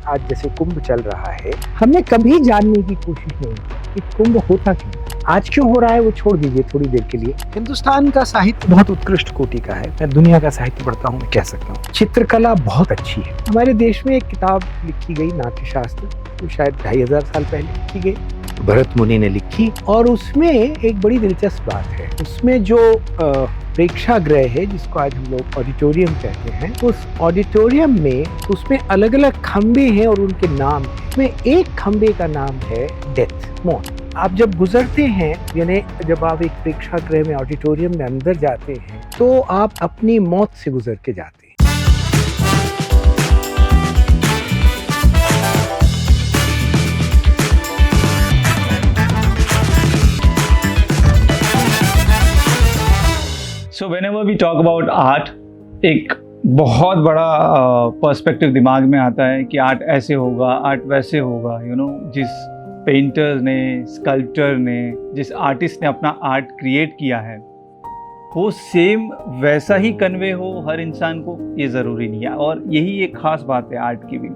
आज जैसे कुंभ चल रहा है, हमने कभी जानने की कोशिश नहीं की कि कुंभ होता क्यों, आज क्यों हो रहा है वो छोड़ दीजिए थोड़ी देर के लिए। हिंदुस्तान का साहित्य बहुत उत्कृष्ट कोटि का है, मैं दुनिया का साहित्य पढ़ता हूँ, मैं कह सकता हूँ चित्रकला बहुत अच्छी है। हमारे देश में एक किताब लिखी गई नाट्यशास्त्र, जो शायद 2500 साल पहले लिखी गई, भरत मुनि ने लिखी, और उसमें एक बड़ी दिलचस्प बात है। उसमें जो प्रेक्षागृह है, जिसको आज हम लोग ऑडिटोरियम कहते हैं, उस ऑडिटोरियम में उसमें अलग अलग खंबे हैं और उनके नाम हैं। उसमें एक खंबे का नाम है डेथ, मौत। आप जब गुजरते हैं, यानी जब आप एक प्रेक्षागृह में ऑडिटोरियम में अंदर जाते हैं, तो आप अपनी मौत से गुजर के जाते हैं। So whenever we talk about art, एक बहुत बड़ा पर्सपेक्टिव दिमाग में आता है कि आर्ट ऐसे होगा, आर्ट वैसे होगा, जिस पेंटर ने, स्कल्प्टर ने, जिस आर्टिस्ट ने अपना आर्ट क्रिएट किया है वो सेम वैसा ही कन्वे हो हर इंसान को, ये ज़रूरी नहीं है। और यही एक ख़ास बात है आर्ट की भी।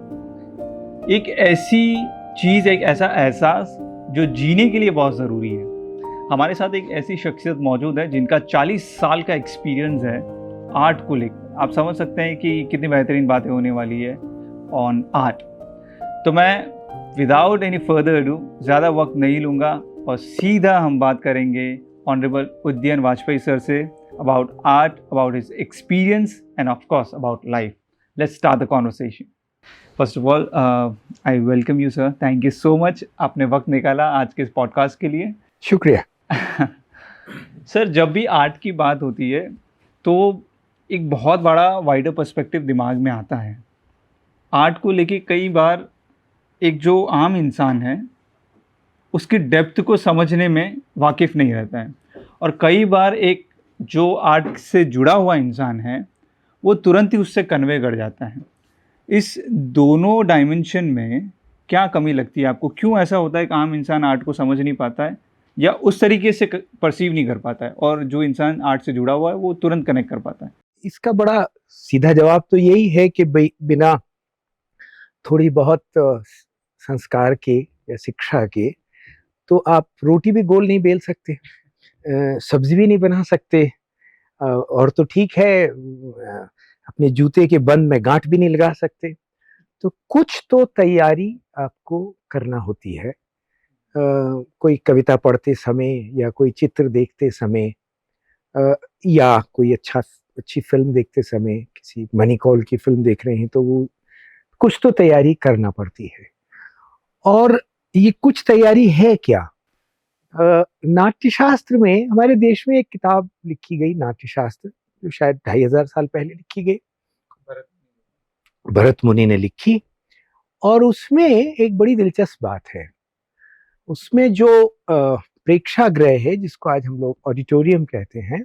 एक ऐसी चीज़, एक ऐसा एहसास जो जीने के लिए बहुत ज़रूरी है। हमारे साथ एक ऐसी शख्सियत मौजूद है जिनका 40 साल का एक्सपीरियंस है आर्ट को लेकर। आप समझ सकते हैं कि कितनी बेहतरीन बातें होने वाली है ऑन आर्ट। तो मैं विदाउट एनी फर्दर अडू ज़्यादा वक्त नहीं लूँगा और सीधा हम बात करेंगे honourable Udayan Vajpayee sir say about art, about his experience end of course about life. Let's start the conversation. First of all I welcome you sir, thank you so much, आपने वक्त निकाला आज के इस पॉडकास्ट के लिए। शुक्रिया। सर, जब भी आर्ट की बात होती है तो एक बहुत बड़ा वाइडर पर्सपेक्टिव दिमाग में आता है। आर्ट को लेके कई बार एक जो आम इंसान है उसकी डेप्थ को समझने में वाकिफ़ नहीं रहता है, और कई बार एक जो आर्ट से जुड़ा हुआ इंसान है वो तुरंत ही उससे कन्वे कर जाता है। इस दोनों डायमेंशन में क्या कमी लगती है आपको? क्यों ऐसा होता है कि आम इंसान आर्ट को समझ नहीं पाता है या उस तरीके से परसीव नहीं कर पाता है, और जो इंसान आर्ट से जुड़ा हुआ है वो तुरंत कनेक्ट कर पाता है? इसका बड़ा सीधा जवाब तो यही है कि बिना थोड़ी बहुत संस्कार के या शिक्षा के तो आप रोटी भी गोल नहीं बेल सकते, सब्जी भी नहीं बना सकते, और तो ठीक है अपने जूते के बंद में गांठ भी नहीं लगा सकते। तो कुछ तो तैयारी आपको करना होती है। कोई कविता पढ़ते समय या कोई चित्र देखते समय, या कोई अच्छी फिल्म देखते समय, किसी मनी कौल की फिल्म देख रहे हैं तो वो कुछ तो तैयारी करना पड़ती है। और ये कुछ तैयारी है क्या? नाट्यशास्त्र में, हमारे देश में एक किताब लिखी गई नाट्यशास्त्र, जो शायद 2500 साल पहले लिखी गई, भरत मुनि ने लिखी, और उसमें एक बड़ी दिलचस्प बात है। उसमें जो प्रेक्षागृह है, जिसको आज हम लोग ऑडिटोरियम कहते हैं,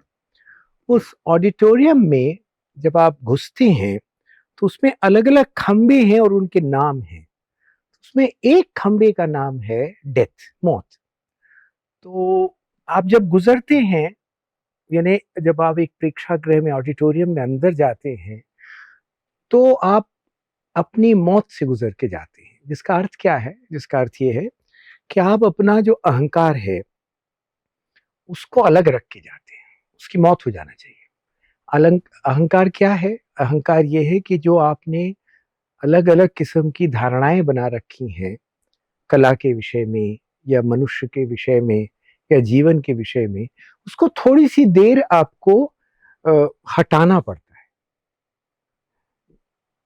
उस ऑडिटोरियम में जब आप घुसते हैं तो उसमें अलग अलग खंबे हैं और उनके नाम हैं। उसमें एक खंबे का नाम है डेथ, मौत। तो आप जब गुजरते हैं, यानी जब आप एक प्रेक्षागृह में ऑडिटोरियम में अंदर जाते हैं, तो आप अपनी मौत से गुजर के जाते हैं। जिसका अर्थ क्या है? जिसका अर्थ ये है कि आप अपना जो अहंकार है उसको अलग रख के जाते हैं, उसकी मौत हो जाना चाहिए। अहंकार क्या है? अहंकार ये है कि जो आपने अलग अलग किस्म की धारणाएं बना रखी हैं कला के विषय में या मनुष्य के विषय में या जीवन के विषय में, उसको थोड़ी सी देर आपको हटाना पड़ता है।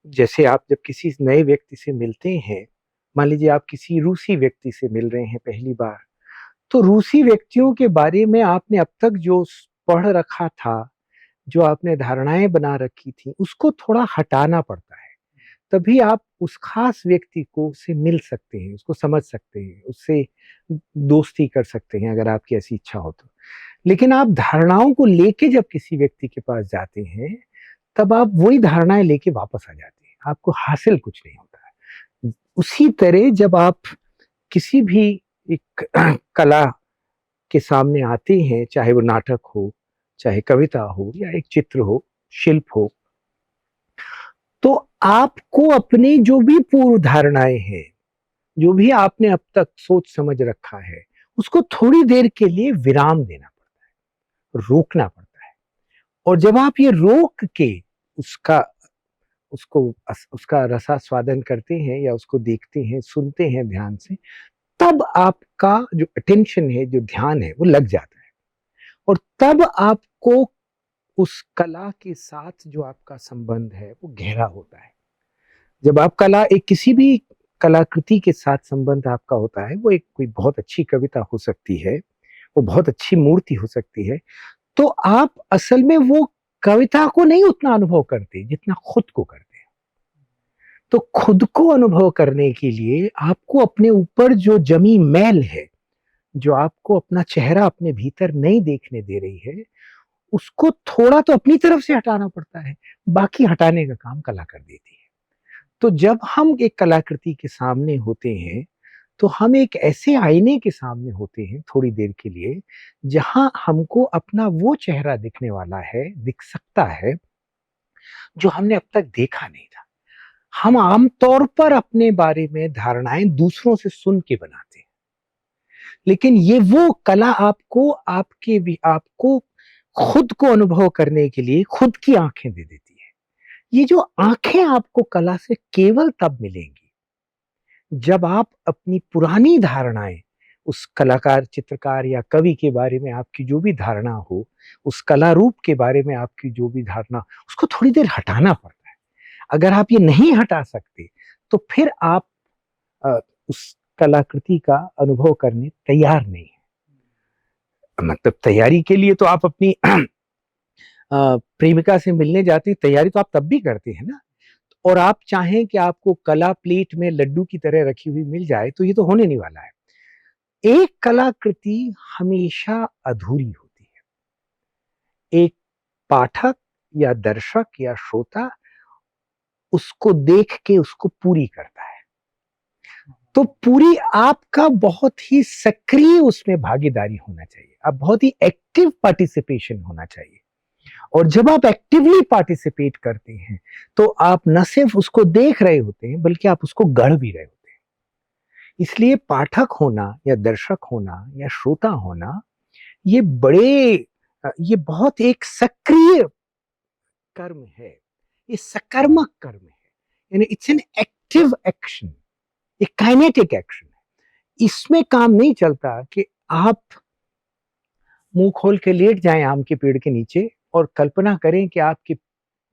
जैसे आप जब किसी नए व्यक्ति से मिलते हैं, मान लीजिए आप किसी रूसी व्यक्ति से मिल रहे हैं पहली बार, तो रूसी व्यक्तियों के बारे में आपने अब तक जो पढ़ रखा था, जो आपने धारणाएं बना रखी थी, उसको थोड़ा हटाना पड़ता है। तभी आप उस खास व्यक्ति को से मिल सकते हैं, उसको समझ सकते हैं, उससे दोस्ती कर सकते हैं अगर आपकी ऐसी इच्छा हो तो। लेकिन आप धारणाओं को लेके जब किसी व्यक्ति के पास जाते हैं, तब आप वही धारणाएं लेके वापस आ जाते हैं, आपको हासिल कुछ नहीं होता है। उसी तरह जब आप किसी भी एक कला के सामने आते हैं, चाहे वो नाटक हो, चाहे कविता हो, या एक चित्र हो, शिल्प हो, तो आपको अपनी जो भी पूर्व धारणाएं हैं, जो भी आपने अब तक सोच समझ रखा है, उसको थोड़ी देर के लिए विराम देना पड़ता है, रोकना पड़ता है। और जब आप ये रोक के उसका उसको उसका रसास्वादन करते हैं या उसको देखते हैं, सुनते हैं ध्यान से, तब आपका जो अटेंशन है, जो ध्यान है, वो लग जाता है। और तब आपको उस कला के साथ जो आपका संबंध है वो गहरा होता है। जब आप कला एक किसी भी कलाकृति के साथ संबंध आपका होता है, वो एक कोई बहुत अच्छी कविता हो सकती है, वो बहुत अच्छी मूर्ति हो सकती है, तो आप असल में वो कविता को नहीं उतना अनुभव करते जितना खुद को करते हैं। तो खुद को अनुभव करने के लिए आपको अपने ऊपर जो जमी मैल है, जो आपको अपना चेहरा अपने भीतर नहीं देखने दे रही है, उसको थोड़ा तो अपनी तरफ से हटाना पड़ता है, बाकी हटाने का काम कला कर देती है। तो जब हम एक कलाकृति के सामने होते हैं, तो हम एक ऐसे आईने के सामने होते हैं थोड़ी देर के लिए, जहां हमको अपना वो चेहरा दिखने वाला है, दिख सकता है, जो हमने अब तक देखा नहीं था। हम आमतौर पर अपने बारे में धारणाएं दूसरों से सुन के बनाते हैं, लेकिन ये वो कला आपको खुद को अनुभव करने के लिए खुद की आंखें दे देती है। ये जो आंखें आपको कला से केवल तब मिलेंगी जब आप अपनी पुरानी धारणाएं, उस कलाकार, चित्रकार या कवि के बारे में आपकी जो भी धारणा हो, उस कला रूप के बारे में आपकी जो भी धारणा, उसको थोड़ी देर हटाना पड़ता है। अगर आप ये नहीं हटा सकते, तो फिर आप उस कलाकृति का अनुभव करने तैयार नहीं है। मतलब तैयारी के लिए तो आप अपनी प्रेमिका से मिलने जाते हैं, तैयारी तो आप तब भी करते हैं ना। और आप चाहें कि आपको कला प्लेट में लड्डू की तरह रखी हुई मिल जाए, तो ये तो होने नहीं वाला है। एक कलाकृति हमेशा अधूरी होती है। एक पाठक या दर्शक या श्रोता उसको देख के उसको पूरी करता है। तो पूरी आपका बहुत ही सक्रिय उसमें भागीदारी होना चाहिए, आप बहुत ही एक्टिव पार्टिसिपेशन होना चाहिए। और जब आप एक्टिवली पार्टिसिपेट करते हैं, तो आप न सिर्फ उसको देख रहे होते हैं, बल्कि आप उसको गढ़ भी रहे होते हैं। इसलिए पाठक होना या दर्शक होना या श्रोता होना, ये ये बहुत एक सक्रिय कर्म है, ये सकर्मक कर्म है। यानी इट्स एन एक्टिव एक्शन, ये काइनेटिक एक्शन है। इसमें काम नहीं चलता कि आप मुंह खोल के लेट जाएं आम के पेड़ के नीचे और कल्पना करें कि आपके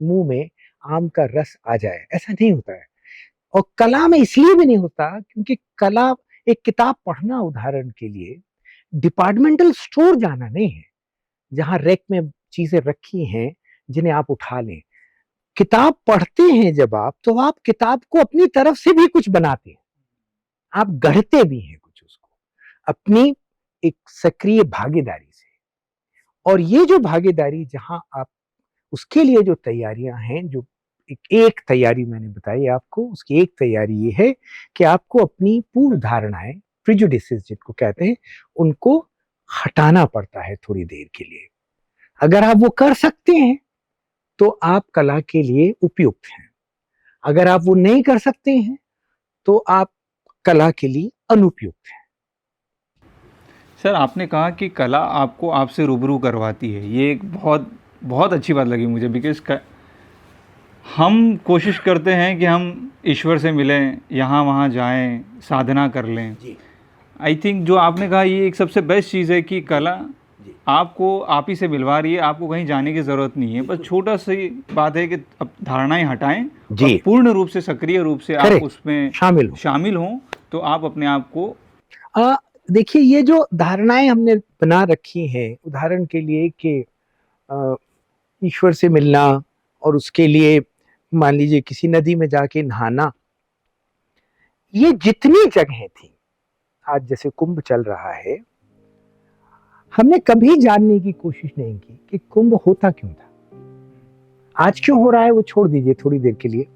मुंह में आम का रस आ जाए। ऐसा नहीं होता है। और कला में इसलिए भी नहीं होता क्योंकि कला, एक किताब पढ़ना उदाहरण के लिए, डिपार्टमेंटल स्टोर जाना नहीं है जहां रैक में चीजें रखी हैं जिन्हें आप उठा लें। किताब पढ़ते हैं जब आप, तो आप किताब को अपनी तरफ से भी कुछ बनाते हैं, आप गढ़ते भी हैं कुछ उसको अपनी एक सक्रिय भागीदारी से। और ये जो भागीदारी, जहां आप उसके लिए जो तैयारियां हैं, जो एक तैयारी मैंने बताई आपको, उसकी एक तैयारी ये है कि आपको अपनी पूर्व धारणाएं, प्रिजुडिसेस जिनको कहते हैं, उनको हटाना पड़ता है थोड़ी देर के लिए। अगर आप वो कर सकते हैं तो आप कला के लिए उपयुक्त हैं। अगर आप वो नहीं कर सकते हैं तो आप कला के लिए अनुपयुक्त हैं। सर, आपने कहा कि कला आपको आपसे रूबरू करवाती है। ये एक बहुत बहुत अच्छी बात लगी मुझे, बिकॉज हम कोशिश करते हैं कि हम ईश्वर से मिलें, यहाँ वहाँ जाएं, साधना कर लें। जी आई थिंक जो आपने कहा ये एक सबसे बेस्ट चीज़ है कि कला जी आपको आप ही से मिलवा रही है, आपको कहीं जाने की ज़रूरत नहीं है। बस छोटा सी बात है कि अब धारणाएं हटाएं और पूर्ण रूप से, सक्रिय रूप से आप उसमें शामिल हों, तो आप अपने आप को देखिए, ये जो धारणाएं हमने बना रखी हैं, उदाहरण के लिए कि ईश्वर से मिलना, और उसके लिए मान लीजिए किसी नदी में जाके नहाना, ये जितनी जगहें थी, आज जैसे कुंभ चल रहा है, हमने कभी जानने की कोशिश नहीं की कि कुंभ होता क्यों था। आज क्यों हो रहा है वो छोड़ दीजिए थोड़ी देर के लिए।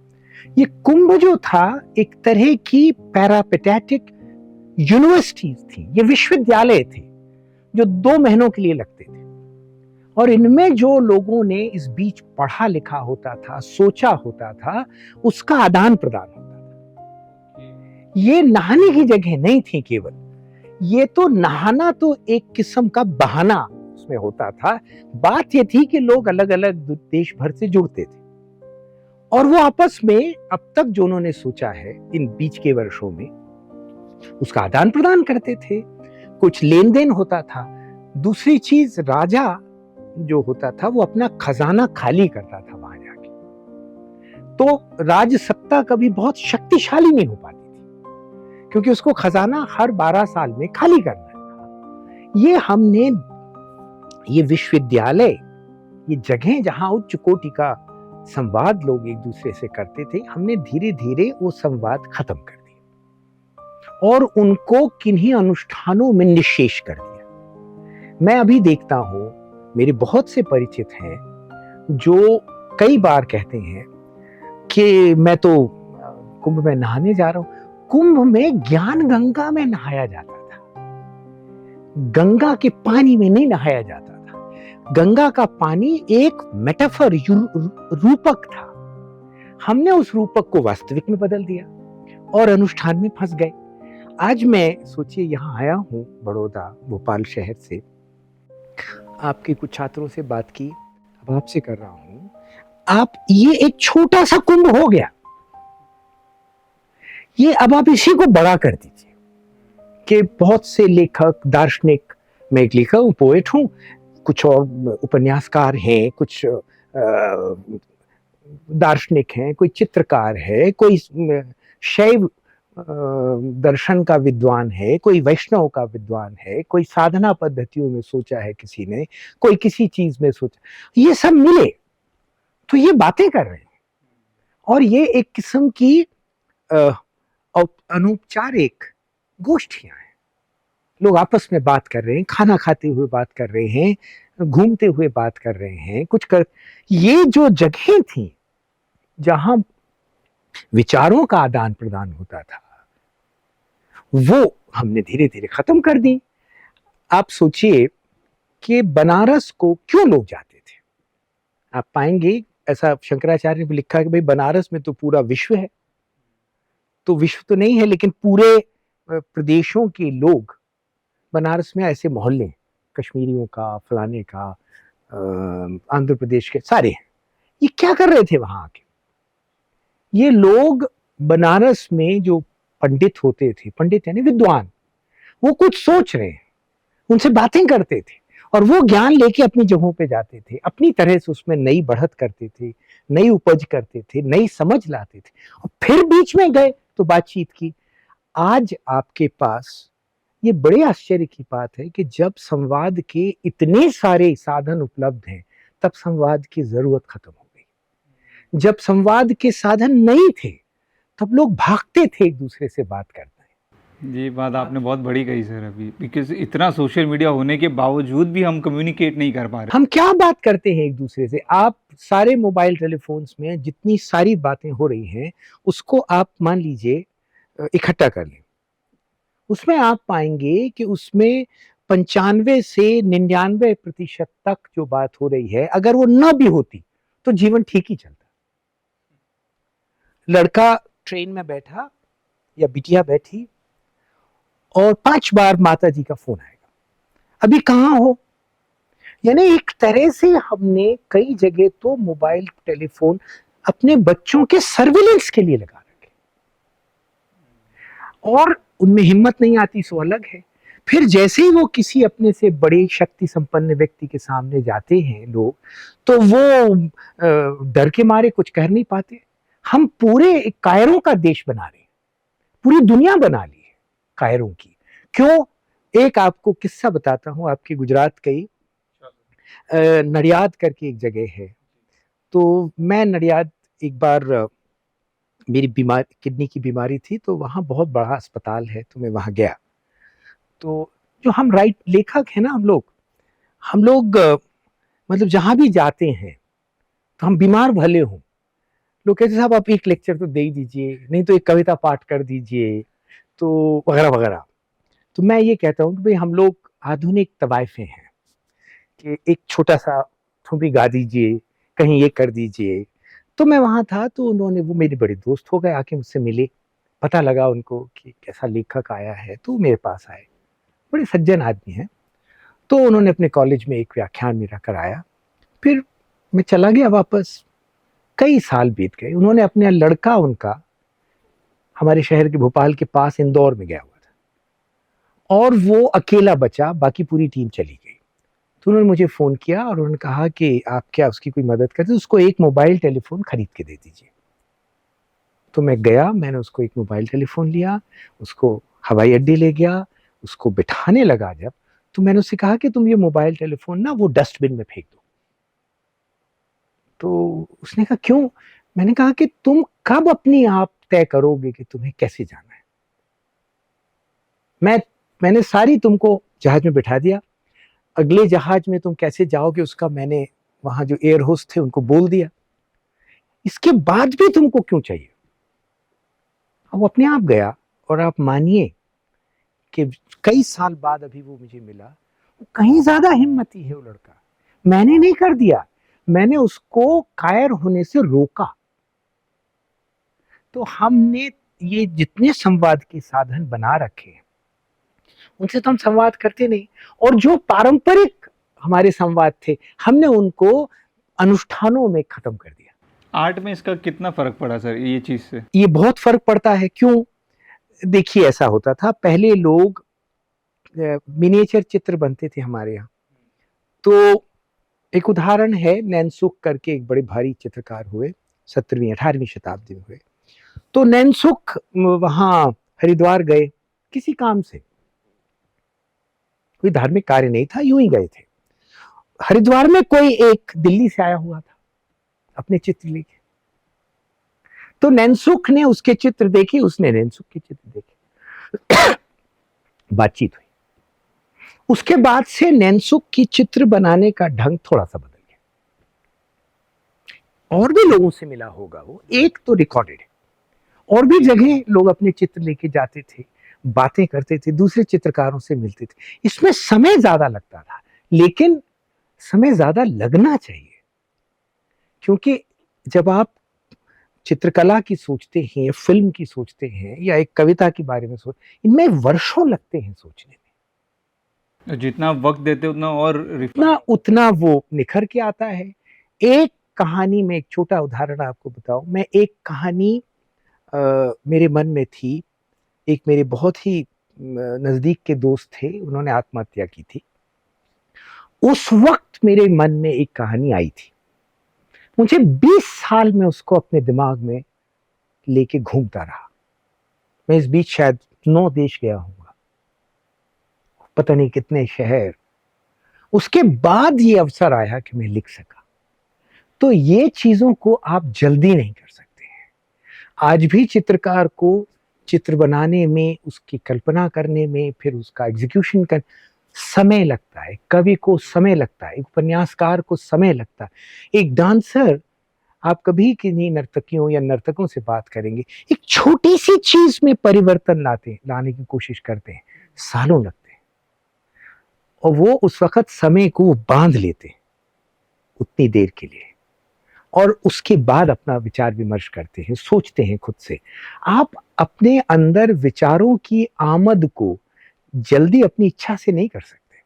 ये कुंभ जो था, एक तरह की पैरापेटैटिक यूनिवर्सिटीज थी, ये विश्वविद्यालय थे जो 2 महीनों के लिए लगते थे। और इनमें जो लोगों ने इस बीच पढ़ा लिखा होता था, सोचा होता था, उसका आदान प्रदान होता था। ये नहाने की जगह नहीं थी केवल, ये तो नहाना तो एक किस्म का बहाना उसमें होता था। बात ये थी कि लोग अलग अलग देश भर से जुड़ते थे और वो आपस में अब तक जो उन्होंने सोचा है इन बीच के वर्षों में उसका आदान प्रदान करते थे, कुछ लेन देन होता था। दूसरी चीज, राजा जो होता था वो अपना खजाना खाली करता था वहां जाके, तो राज सत्ता कभी बहुत शक्तिशाली नहीं हो पाती थी क्योंकि उसको खजाना हर 12 साल में खाली करना था। ये हमने, ये विश्वविद्यालय, ये जगह जहां उच्च कोटि का संवाद लोग एक दूसरे से करते थे, हमने धीरे धीरे वो संवाद खत्म कर दिया और उनको किन्हीं अनुष्ठानों में निःशेष कर दिया। मैं अभी देखता हूं, मेरे बहुत से परिचित हैं जो कई बार कहते हैं कि मैं तो कुंभ में नहाने जा रहा हूं। कुंभ में ज्ञान गंगा में नहाया जाता था, गंगा के पानी में नहीं नहाया जाता था। गंगा का पानी एक मेटाफर, रूपक था। हमने उस रूपक को वास्तविक में बदल दिया और अनुष्ठान में फंस गए। आज मैं सोचिए यहाँ आया हूँ बड़ौदा, भोपाल शहर से, आपके कुछ छात्रों से बात की, अब आपसे कर रहा हूं। आप, ये एक छोटा सा कुंभ हो गया, ये अब आप इसी को बड़ा कर दीजिए कि बहुत से लेखक, दार्शनिक, मैं एक लेखक हूं, पोएट हूं, कुछ और उपन्यासकार हैं, कुछ दार्शनिक हैं, कोई चित्रकार है, कोई शैव दर्शन का विद्वान है, कोई वैष्णव का विद्वान है, कोई साधना पद्धतियों में सोचा है किसी ने, कोई किसी चीज में सोचा, ये सब मिले तो ये बातें कर रहे हैं और ये एक किस्म की अनौपचारिक गोष्ठियां हैं। लोग आपस में बात कर रहे हैं, खाना खाते हुए बात कर रहे हैं, घूमते हुए बात कर रहे हैं, कुछ कर। ये जो जगह थी जहां विचारों का आदान प्रदान होता था, वो हमने धीरे धीरे खत्म कर दी। आप सोचिए कि बनारस को क्यों लोग जाते थे। आप पाएंगे ऐसा शंकराचार्य ने भी लिखा है कि भाई बनारस में तो पूरा विश्व है, तो विश्व तो नहीं है लेकिन पूरे प्रदेशों के लोग बनारस में, ऐसे मोहल्ले, कश्मीरियों का, फलाने का, आंध्र प्रदेश के सारे, ये क्या कर रहे थे वहां आके। ये लोग बनारस में जो पंडित होते थे, पंडित यानी विद्वान, वो कुछ सोच रहे हैं, उनसे बातें करते थे और वो ज्ञान लेके अपनी जगहों पे जाते थे, अपनी तरह से उसमें नई बढ़त करते थे, नई उपज करते थे, नई समझ लाते थे और फिर बीच में गए तो बातचीत की। आज आपके पास ये बड़े आश्चर्य की बात है कि जब संवाद के इतने सारे साधन उपलब्ध हैं, तब संवाद की जरूरत खत्म हो गई। जब संवाद के साधन नहीं थे, तब लोग भागते थे एक दूसरे से बात करने। ये बात आपने बहुत बड़ी कही सर अभी, बिकॉज इतना सोशल मीडिया होने के बावजूद भी हम कम्युनिकेट नहीं कर पा रहे। हम क्या बात करते हैं एक दूसरे से। आप सारे मोबाइल टेलीफोन्स में जितनी सारी बातें हो रही हैं, उसको आप मान लीजिए इकट्ठा कर लें, उसमें आप पाएंगे कि उसमें 95 से 99% तक जो बात हो रही है, अगर वो न भी होती तो जीवन ठीक ही चलता। लड़का ट्रेन में बैठा या बिटिया बैठी और 5 बार माता जी का फोन आएगा, अभी कहाँ हो। यानी एक तरह से हमने कई जगह तो मोबाइल टेलीफोन अपने बच्चों के सर्विलेंस के लिए लगा रखे और उनमें हिम्मत नहीं आती, सो अलग है। फिर जैसे ही वो किसी अपने से बड़े शक्ति संपन्न व्यक्ति के सामने जाते हैं लोग, तो वो डर के मारे कुछ कह नहीं पाते। हम पूरे कायरों का देश बना रहे हैं, पूरी दुनिया बना ली है कायरों की। क्यों? एक आपको किस्सा बताता हूं, आपकी गुजरात की नडियाद करके एक जगह है। तो मैं नडियाद एक बार, मेरी बीमारी, किडनी की बीमारी थी, तो वहाँ बहुत बड़ा अस्पताल है, तो मैं वहाँ गया। तो जो हम राइट लेखक हैं ना, हम लोग मतलब जहाँ भी जाते हैं तो हम बीमार भले हों, लोग कहते साहब आप एक लेक्चर तो दे ही दीजिए, नहीं तो एक कविता पाठ कर दीजिए, तो वगैरह वगैरह। तो मैं ये कहता हूँ कि भाई हम लोग आधुनिक तवाइफे हैं कि एक छोटा-सा तुम भी गा दीजिए, कहीं ये कर दीजिए। तो मैं वहाँ था, तो उन्होंने, वो मेरे बड़े दोस्त हो गए, आके मुझसे मिले। पता लगा उनको कि कैसा लेखक आया है, तो मेरे पास आए। बड़े सज्जन आदमी हैं। तो उन्होंने अपने कॉलेज में एक व्याख्यान मेरा कराया। फिर मैं चला गया वापस। कई साल बीत गए। उन्होंने अपना लड़का, उनका हमारे शहर के भोपाल के पास इंदौर में गया हुआ था, और वो अकेला बचा, बाकी पूरी टीम चली गई। तो उन्होंने मुझे फ़ोन किया और उन्होंने कहा कि आप क्या उसकी कोई मदद करते, उसको एक मोबाइल टेलीफ़ोन खरीद के दे दीजिए। तो मैं गया, मैंने उसको एक मोबाइल टेलीफ़ोन लिया, उसको हवाई अड्डे ले गया, उसको बिठाने लगा जब, तो मैंने उससे कहा कि तुम ये मोबाइल टेलीफ़ोन ना वो डस्टबिन में फेंक दो। तो उसने कहा क्यों? मैंने कहा कि तुम कब अपनी आप तय करोगे कि तुम्हें कैसे जाना है? मैंने सारी तुमको जहाज़ में बिठा दिया, अगले जहाज़ में तुम कैसे जाओगे उसका मैंने वहाँ जो एयर होस्ट थे उनको बोल दिया। इसके बाद भी तुमको क्यों चाहिए? वो अपने आप गया, और आप मानिए कि कई साल बाद अभी वो मुझे मिला, वो कहीं ज़्यादा हिम्मती है वो लड़का। मैंने नहीं कर दिया, मैंने उसको कायर होने से रोका। तो हमने ये जितने संवाद के साधन बना रखे हैं, उनसे तो हम संवाद करते नहीं, और जो पारंपरिक हमारे संवाद थे, हमने उनको अनुष्ठानों में खत्म कर दिया। आर्ट में इसका कितना फ़र्क पड़ा सर ये चीज़ से? ये बहुत फ़र्क पड़ता है। क्यों? देखिए, ऐसा होता था, पहले लोग मिनिएचर चित्र बनते थे हमारे यहाँ। तो एक उदाहरण है, नैनसुख करके एक बड़े भारी चित्रकार हुए, 17वीं-18वीं शताब्दी में हुए। तो नैनसुख वहाँ हरिद्वार गए किसी काम से, कोई धार्मिक कार्य नहीं था, यूं ही गए थे। हरिद्वार में कोई एक दिल्ली से आया हुआ था अपने चित्र लेके। तो नैनसुख ने उसके चित्र देखे, उसने नैनसुख के चित्र देखे। बातचीत हुई। उसके बाद से नैनसुख की चित्र बनाने का ढंग थोड़ा सा बदल गया। और भी लोगों से मिला होगा वो, एक तो रिकॉर्डेड है, और भी जगह लोग अपने चित्र लेके जाते थे, बातें करते थे, दूसरे चित्रकारों से मिलते थे। इसमें समय ज्यादा लगता था, लेकिन समय ज्यादा लगना चाहिए, क्योंकि जब आप चित्रकला की सोचते हैं, फिल्म की सोचते हैं, या एक कविता के बारे में इनमें वर्षों लगते हैं सोचने में। जितना वक्त देते उतना और उतना वो निखर के आता है। एक कहानी में, एक छोटा उदाहरण आपको बताऊं, मैं एक कहानी मेरे मन में थी। एक मेरे बहुत ही नजदीक के दोस्त थे, उन्होंने आत्महत्या की थी। उस वक्त मेरे मन में एक कहानी आई थी। मुझे 20 साल में उसको अपने दिमाग में लेके घूमता रहा। मैं इस बीच शायद 9 देश गया हूँगा, पता नहीं कितने शहर। उसके बाद ये अवसर आया कि मैं लिख सका। तो ये चीजों को आप जल्दी नहीं कर सकते हैं। आज भी चित्रकार को चित्र बनाने में, उसकी कल्पना करने में, फिर उसका एग्जीक्यूशन कर समय लगता है। कवि को समय लगता है, एक उपन्यासकार को समय लगता है, एक डांसर, आप कभी किन्हीं नर्तकियों या नर्तकों से बात करेंगे, एक छोटी सी चीज में परिवर्तन लाने की कोशिश करते हैं, सालों लगते हैं। और वो उस वक्त समय को बांध लेते हैं उतनी देर के लिए, और उसके बाद अपना विचार विमर्श करते हैं, सोचते हैं खुद से। आप अपने अंदर विचारों की आमद को जल्दी अपनी इच्छा से नहीं कर सकते।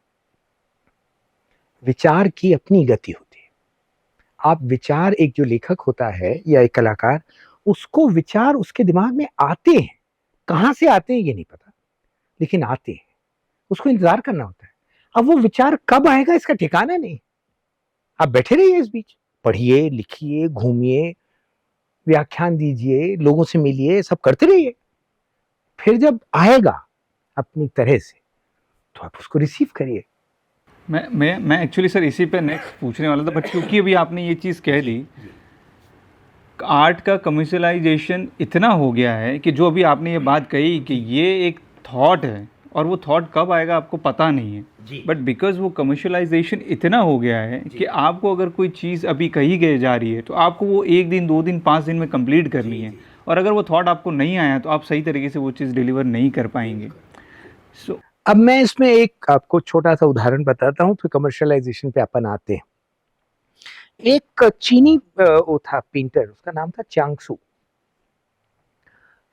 विचार की अपनी गति होती है। आप विचार, एक जो लेखक होता है या एक कलाकार, उसको विचार उसके दिमाग में आते हैं, कहां से आते हैं ये नहीं पता, लेकिन आते हैं, उसको इंतजार करना होता है। अब वो विचार कब आएगा इसका ठिकाना नहीं। आप बैठे रहिए, इस बीच पढ़िए, लिखिए, घूमिए, व्याख्यान दीजिए, लोगों से मिलिए, सब करते रहिए। फिर जब आएगा अपनी तरह से, तो आप उसको रिसीव करिए। मैं एक्चुअली सर इसी पे नेक्स्ट पूछने वाला था, बट क्योंकि अभी आपने ये चीज़ कह दी, आर्ट का कमर्शलाइजेशन इतना हो गया है कि जो अभी आपने ये बात कही कि ये एक थॉट है और वो थॉट कब आएगा आपको पता नहीं है, बट बिकॉज वो कमर्शलाइजेशन इतना हो गया है कि आपको अगर कोई चीज़ अभी कही गई जा रही है तो आपको वो 1 दिन, 2 दिन, 5 दिन में कंप्लीट करनी है, और अगर वो थॉट आपको नहीं आया तो आप सही तरीके से वो चीज़ डिलीवर नहीं कर पाएंगे। अब मैं इसमें एक आपको छोटा सा उदाहरण बताता हूँ, फिर कमर्शियलाइजेशन पे अपन आते हैं। एक चीनी वो था पेंटर, उसका नाम था च्यांग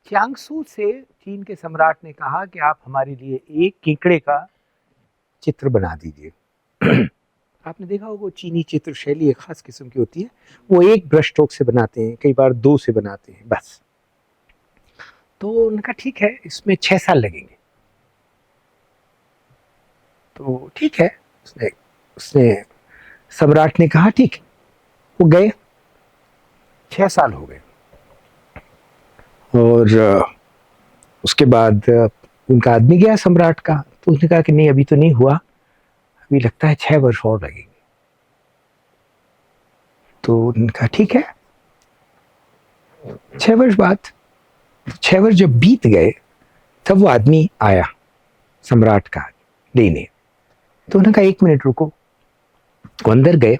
च्यांगसू से चीन के सम्राट ने कहा कि आप हमारे लिए एक केकड़े का चित्र बना दीजिए। आपने देखा होगा चीनी चित्र शैली एक खास किस्म की होती है, वो एक ब्रश स्ट्रोक से बनाते हैं, कई बार 2 से बनाते हैं बस। तो उन्होंने कहा ठीक है, इसमें 6 साल लगेंगे। तो ठीक है, उसने उसने सम्राट ने कहा ठीक है। वो गए, 6 साल हो गए और उसके बाद उनका आदमी गया सम्राट का, तो उसने कहा कि नहीं अभी तो नहीं हुआ, अभी लगता है 6 वर्ष और लगेंगे। तो उन्होंने कहा ठीक है। 6 वर्ष बाद, 6 वर्ष जब बीत गए तब वो आदमी आया सम्राट का लेने। तो उन्होंने कहा 1 मिनट रुको। वो अंदर गए,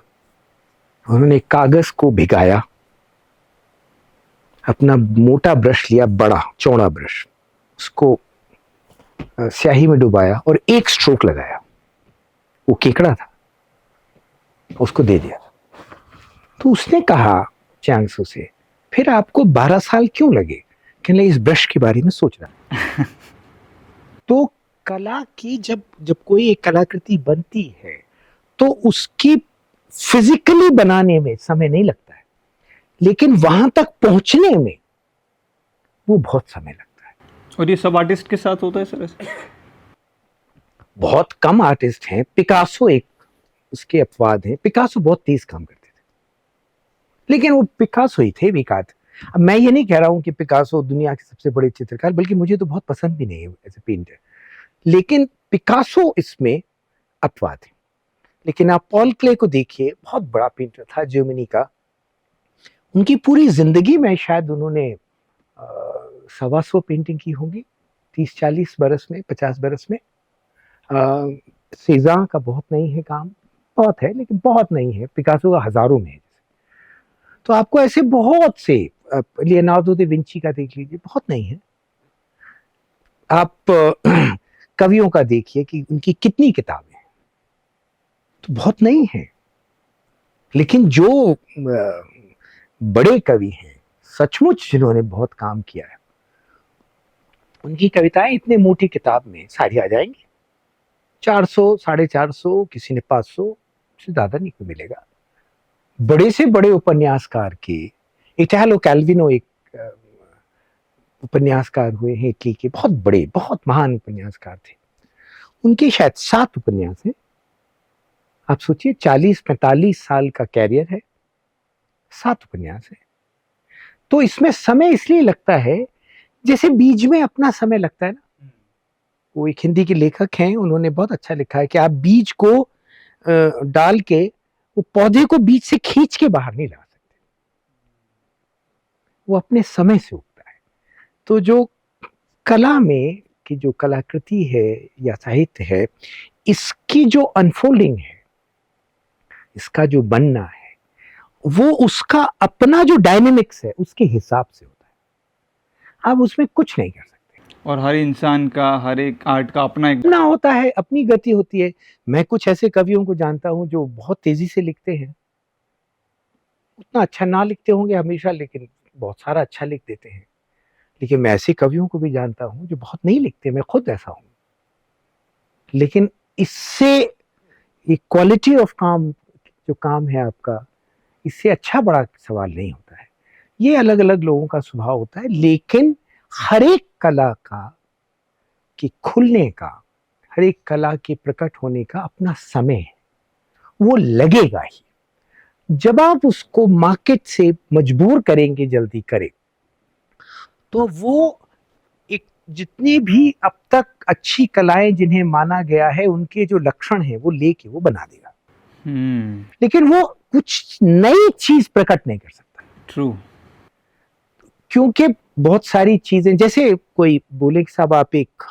उन्होंने कागज को भिगाया, अपना मोटा ब्रश लिया, बड़ा चौड़ा ब्रश, उसको स्याही में डुबाया और एक स्ट्रोक लगाया। वो केकड़ा था, उसको दे दिया। तो उसने कहा च्यांगसू से, फिर आपको 12 साल क्यों लगे? कहने लगे इस ब्रश के बारे में सोच रहा। तो कला की जब जब कोई एक कलाकृति बनती है तो उसकी फिजिकली बनाने में समय नहीं लगता है, लेकिन वहां तक पहुंचने में वो बहुत समय लगता है। और ये सब आर्टिस्ट के साथ होता है सर ऐसे? बहुत कम आर्टिस्ट हैं। पिकासो एक उसके अपवाद हैं। पिकासो बहुत तेज काम करते थे, लेकिन वो पिकासो ही थे बेकाद। अब मैं ये नहीं कह रहा हूं कि पिकासो दुनिया के सबसे बड़े चित्रकार, बल्कि मुझे तो बहुत पसंद भी नहीं है एज ए पेंटर, लेकिन पिकासो इसमें अपवाद है। लेकिन आप पॉल क्ले को देखिए, बहुत बड़ा पेंटर था जर्मनी का। उनकी पूरी जिंदगी में शायद उन्होंने 125 पेंटिंग की होंगी, 30-40 बरस में, 50 बरस में। सेज़ान का बहुत नहीं है काम, बहुत है लेकिन बहुत नहीं है। पिकासो का हजारों में है। तो आपको ऐसे बहुत से, लियोनार्डो दा विंची का देख लीजिए, बहुत नहीं है। आप कवियों का देखिए कि उनकी कितनी किताबें हैं, तो बहुत नहीं है। लेकिन जो बड़े कवि हैं सचमुच जिन्होंने बहुत काम किया है, उनकी कविताएं इतने मोटी किताब में सारी आ जाएंगी। 400, 450, किसी ने 500 से ज्यादा नहीं कोई मिलेगा। बड़े से बड़े उपन्यासकार के, इटालो कैल्विनो एक उपन्यासकार हुए हैं इटली के, बहुत बड़े, बहुत महान उपन्यासकार थे। उनके शायद 7 उपन्यास हैं। आप सोचिए 40-45 साल का कैरियर है, 7 उपन्यास है। तो इसमें समय इसलिए लगता है जैसे बीज में अपना समय लगता है ना। वो एक हिंदी के लेखक हैं, उन्होंने बहुत अच्छा लिखा है कि आप बीज को डाल के वो पौधे को बीज से खींच के बाहर नहीं ला सकते, वो अपने समय से उगता है। तो जो कला में की जो कलाकृति है या साहित्य है, इसकी जो अनफोल्डिंग है, इसका जो बनना है, वो उसका अपना जो डायनेमिक्स है उसके हिसाब से होता है। आप उसमें कुछ नहीं कर सकते। और हर इंसान का, हर एक आर्ट का अपना एक अपना होता है, अपनी गति होती है। मैं कुछ ऐसे कवियों को जानता हूं जो बहुत तेजी से लिखते हैं, उतना अच्छा ना लिखते होंगे हमेशा, लेकिन बहुत सारा अच्छा लिख देते हैं। लेकिन मैं ऐसे कवियों को भी जानता हूं जो बहुत नहीं लिखते, मैं खुद ऐसा हूं, लेकिन इससे ये क्वालिटी ऑफ काम, जो काम है आपका, इससे अच्छा बड़ा सवाल नहीं होता है। ये अलग अलग लोगों का स्वभाव होता है, लेकिन हर एक कला का कि खुलने का, हर एक कला के प्रकट होने का अपना समय है, वो लगेगा ही। जब आप उसको मार्केट से मजबूर करेंगे जल्दी करें, तो वो एक, जितनी भी अब तक अच्छी कलाएं जिन्हें माना गया है उनके जो लक्षण हैं वो लेके वो बना देगा, लेकिन वो कुछ नई चीज प्रकट नहीं कर सकता। ट्रू। क्योंकि बहुत सारी चीजें, जैसे कोई बोले कि साहब आप एक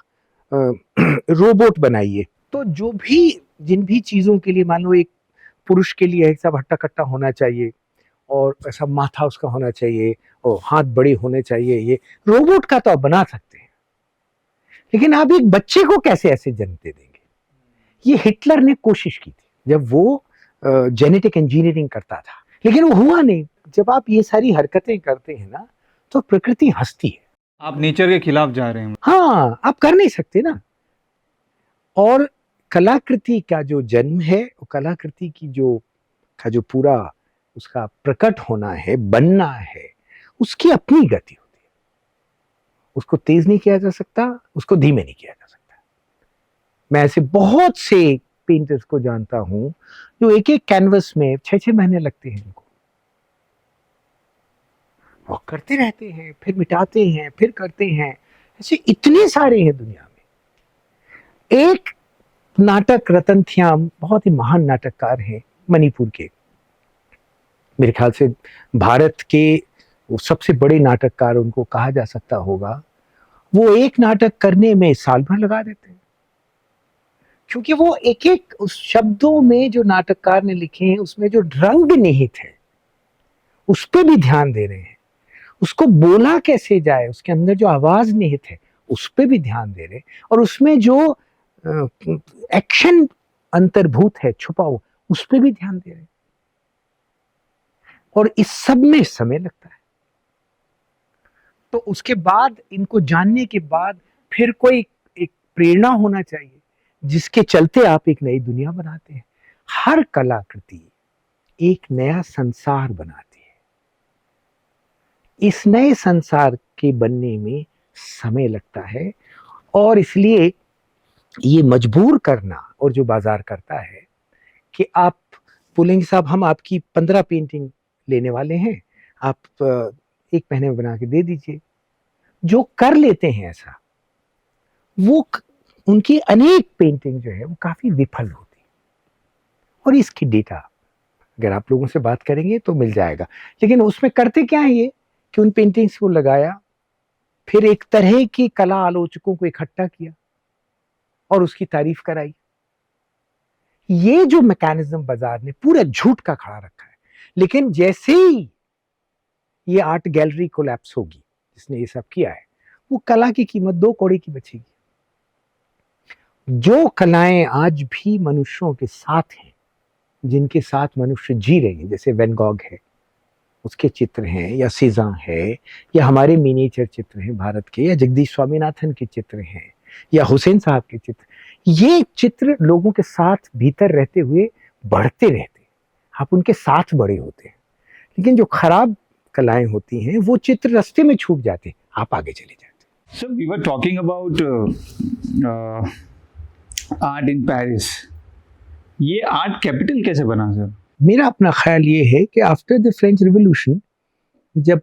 रोबोट बनाइए, तो जो भी, जिन भी चीजों के लिए, मान लो एक पुरुष के लिए एक सब हट्टा कट्टा होना चाहिए और ऐसा माथा उसका होना चाहिए और हाथ बड़े होने चाहिए, ये रोबोट का तो आप बना सकते हैं, लेकिन आप एक बच्चे को कैसे ऐसे जन्म दे देंगे? ये हिटलर ने कोशिश की थी जब वो जेनेटिक इंजीनियरिंग करता था, लेकिन वो हुआ नहीं। जब आप ये सारी हरकतें करते हैं ना, तो प्रकृति हंसती है। आप नेचर के खिलाफ जा रहे हैं। हाँ, आप कर नहीं सकते ना। और कलाकृति का जो जन्म है, वो कलाकृति की जो पूरा उसका प्रकट होना है, बनना है, उसकी अपनी गति होती है। उसको तेज नहीं किया जा सकता, उसको धीमे नहीं किया जा सकता। मैं ऐसे बहुत से पेंटर्स को जानता हूं जो एक एक कैनवस में 6-6 महीने लगते हैं इनको। वो करते रहते हैं, फिर मिटाते हैं, फिर करते हैं। ऐसे इतने सारे हैं दुनिया में। एक नाटक रतनथ्याम बहुत ही महान नाटककार हैं मणिपुर के, मेरे ख्याल से भारत के वो सबसे बड़े नाटककार उनको कहा जा सकता होगा। वो एक नाटक करने में साल भर लगा देते हैं, क्योंकि वो एक एक उस शब्दों में जो नाटककार ने लिखे हैं उसमें जो रंग निहित है उस पर भी ध्यान दे रहे हैं। उसको बोला कैसे जाए, उसके अंदर जो आवाज निहित है उस पर भी ध्यान दे रहे हैं। और उसमें जो एक्शन अंतर्भूत है छुपा हुआ, उस पर भी ध्यान दे रहे हैं। और इस सब में समय लगता है। तो उसके बाद इनको जानने के बाद फिर कोई एक प्रेरणा होना चाहिए जिसके चलते आप एक नई दुनिया बनाते हैं। हर कलाकृति एक नया संसार बनाती है। इस नए संसार के बनने में समय लगता है, और इसलिए ये मजबूर करना, और जो बाजार करता है कि आप बोलेंगे साहब हम आपकी 15 पेंटिंग लेने वाले हैं, आप एक महीने में बना के दे दीजिए। जो कर लेते हैं ऐसा, वो उनकी अनेक पेंटिंग जो है वो काफी विफल होती है। और इसकी डेटा अगर आप लोगों से बात करेंगे तो मिल जाएगा। लेकिन उसमें करते क्या है ये कि उन पेंटिंग्स को लगाया, फिर एक तरह की कला आलोचकों को इकट्ठा किया और उसकी तारीफ कराई। ये जो मैकेनिज्म बाजार ने पूरा झूठ का खड़ा रखा है। लेकिन जैसे ही ये आर्ट गैलरी कोलैप्स होगी जिसने ये सब किया है, वो कला की कीमत 2 कौड़ी की बचेगी। जो कलाएं आज भी मनुष्यों के साथ हैं, जिनके साथ मनुष्य जी रहे हैं, जैसे वैन गॉग है, उसके चित्र हैं, या सीज़न है, या हमारे मिनिएचर चित्र हैं भारत के, या जगदीश स्वामीनाथन के चित्र हैं, या हुसैन साहब के चित्र, ये चित्र लोगों के साथ भीतर रहते हुए बढ़ते रहते हैं। आप उनके साथ बड़े होते हैं। लेकिन जो खराब कलाएं होती हैं वो चित्र रास्ते में छूट जाते हैं, आप आगे चले जाते हैं। Sir, we were talking about art in Paris. ये आर्ट कैपिटल कैसे बना सर? मेरा अपना ख्याल ये है कि आफ्टर द फ्रेंच रिवॉल्यूशन जब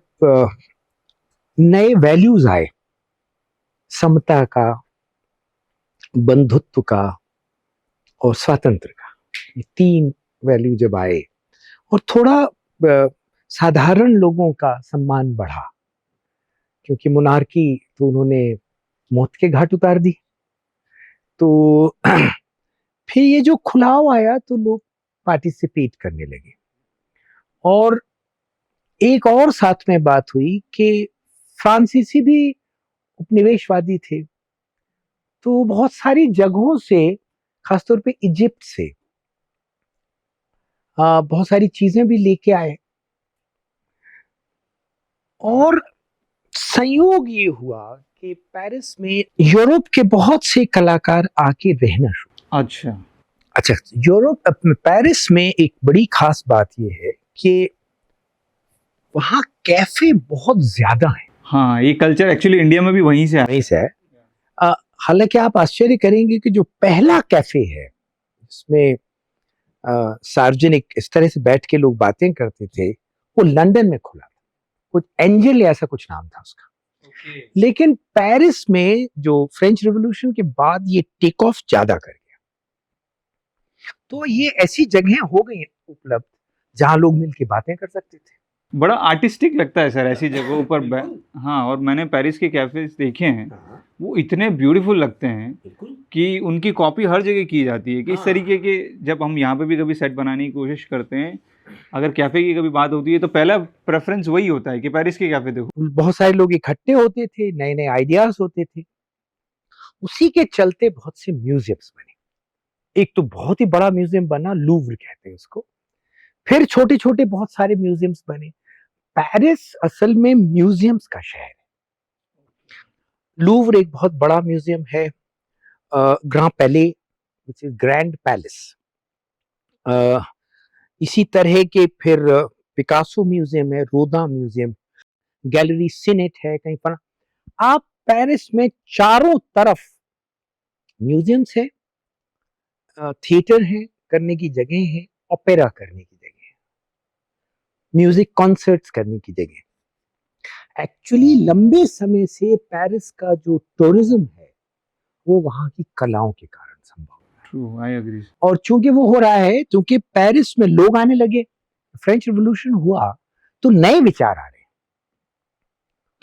नए वैल्यूज आए, समता का, बंधुत्व का और स्वातंत्र का, ये 3 वैल्यू जब आए, और थोड़ा साधारण लोगों का सम्मान बढ़ा, क्योंकि मोनार्की तो उन्होंने मौत के घाट उतार दी, तो फिर ये जो खुलाव आया तो लोग पार्टिसिपेट करने लगे। और एक और साथ में बात हुई कि फ्रांसीसी भी उपनिवेशवादी थे, तो बहुत सारी जगहों से, खासतौर पे इजिप्ट से बहुत सारी चीजें भी लेके आए। और संयोग ये हुआ कि पेरिस में यूरोप के बहुत से कलाकार आके रहना शुरू। अच्छा, यूरोप पेरिस में एक बड़ी खास बात यह है कि वहाँ कैफे बहुत ज्यादा है। हाँ, ये कल्चर एक्चुअली इंडिया में भी वहीं से है। हालांकि आप आश्चर्य करेंगे कि जो पहला कैफे है जिसमें सार्वजनिक इस तरह से बैठ के लोग बातें करते थे, वो लंदन में खुला था। कुछ एंजल ऐसा कुछ नाम था उसका। लेकिन पेरिस में जो फ्रेंच रिवॉल्यूशन के बाद ये टेक ऑफ ज्यादा कर गया, तो ये ऐसी जगह हो गई उपलब्ध जहां लोग मिलके बातें कर सकते थे। बड़ा आर्टिस्टिक लगता है सर ऐसी जगहों पर। हाँ, और मैंने पेरिस के कैफेज देखे हैं, वो इतने ब्यूटीफुल लगते हैं कि उनकी कॉपी हर जगह की जाती है। कि इस तरीके के जब हम यहाँ पे भी कभी सेट बनाने की कोशिश करते हैं, अगर कैफे की कभी बात होती है तो पहला प्रेफरेंस वही होता है कि पेरिस के कैफे देखो। बहुत सारे लोग इकट्ठे होते थे, नए नए आइडियाज होते थे। उसी के चलते बहुत से म्यूजियम्स बने। एक तो बहुत ही बड़ा म्यूजियम बना, लूव्र कहते हैं उसको। फिर छोटे छोटे बहुत सारे म्यूजियम्स बने। पेरिस असल में म्यूजियम्स का शहर है। लूव्र एक बहुत बड़ा म्यूजियम है, ग्रां पैले विच इज ग्रैंड पैलेस। इसी तरह के फिर पिकासो म्यूजियम है, रोदा म्यूजियम, गैलरी सिनेट है कहीं पर। आप पेरिस में चारों तरफ म्यूजियम्स है, थिएटर है, करने की जगह है, ओपेरा करने की जगह है, म्यूजिक कॉन्सर्ट्स करने की जगह। एक्चुअली लंबे समय से पेरिस का जो टूरिज्म है वो वहां की कलाओं के कारण संभव है। True, I agree. और चूंकि वो हो रहा है, क्योंकि पेरिस में लोग आने लगे, फ्रेंच रिवॉल्यूशन हुआ तो नए विचार आ रहे,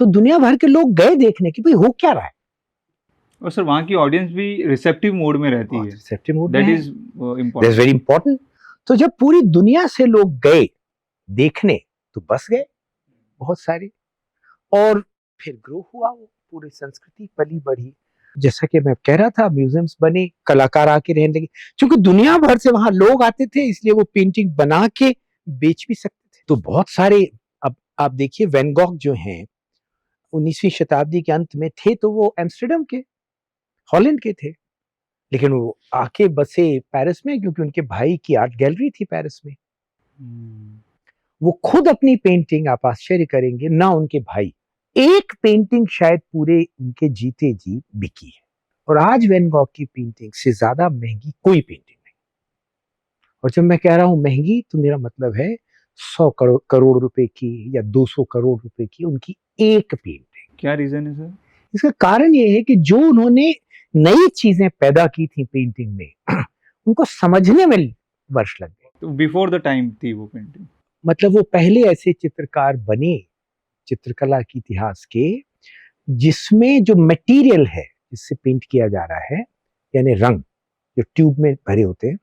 तो दुनिया भर के लोग गए देखने की भाई हो क्या रहा है। और सर वहाँ की ऑडियंस भी रिसेप्टिव मोड में रहती है, रिसेप्टिव मोड दैट में is that's important. Very important. तो जब पूरी दुनिया से लोग गए देखने तो बस गए बहुत सारे, और फिर ग्रो हुआ वो पूरी संस्कृति पली बढ़ी। जैसा कि मैं कह रहा था, म्यूजियम्स बने, कलाकार आके रहने लगे, क्योंकि दुनिया भर से वहां लोग आते थे, इसलिए वो पेंटिंग बना के बेच भी सकते थे। तो बहुत सारे, अब आप देखिए वैन गॉग जो हैं 19वीं शताब्दी के अंत में थे, तो वो एम्स्टर्डम के, हॉलैंड के थे, लेकिन वो आके बसे पेरिस में क्योंकि उनके भाई की आर्ट गैलरी थी पेरिस में। वो खुद अपनी पेंटिंग, आप आश्चर्य करेंगे ना, उनके भाई एक पेंटिंग शायद पूरे उनके जीते जी बिकी है। और आज वैन गॉग की पेंटिंग से ज्यादा महंगी कोई पेंटिंग नहीं। और जब मैं कह रहा हूं महंगी, तो मेरा मतलब है 100 करोड़ रुपए की या 200 करोड़ रुपए की उनकी एक पेंटिंग। क्या रीजन है सर? इसका कारण ये है कि जो उन्होंने नई चीजें पैदा की थी पेंटिंग में उनको समझने में वर्ष लग गए। तो बिफोर द टाइम थी वो पेंटिंग, मतलब वो पहले ऐसे चित्रकार बने चित्रकला के इतिहास के, जिसमें जो मटेरियल है जिससे पेंट किया जा रहा है, यानी रंग जो ट्यूब में भरे होते हैं,